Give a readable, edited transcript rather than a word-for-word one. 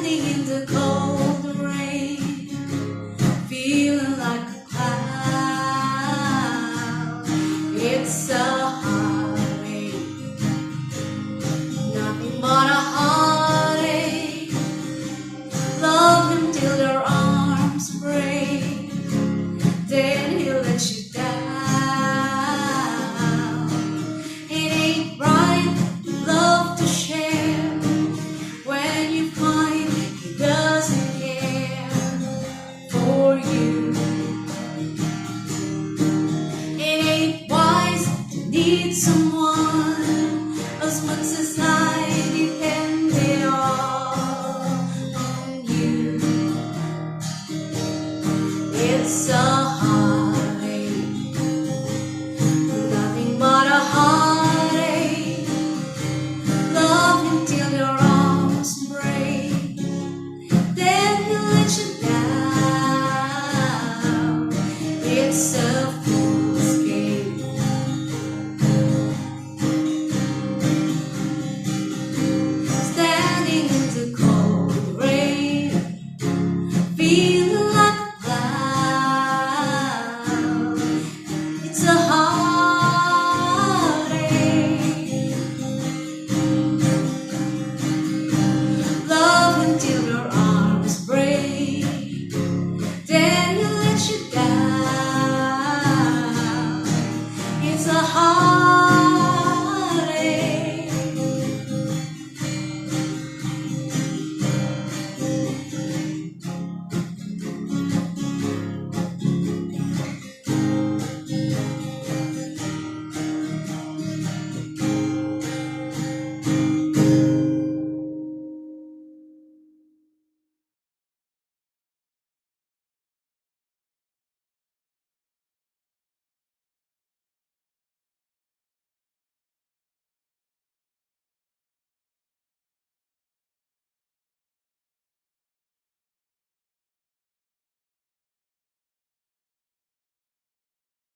standing in the cold rain, feeling like a cloud. It's a heartache, nothing but a heartache. Love him till your arms break, then he'll let you down. It ain't right, love to share, when you find he doesn't care for you. It ain't wise to need someone as much as I depended on you. It's so hard.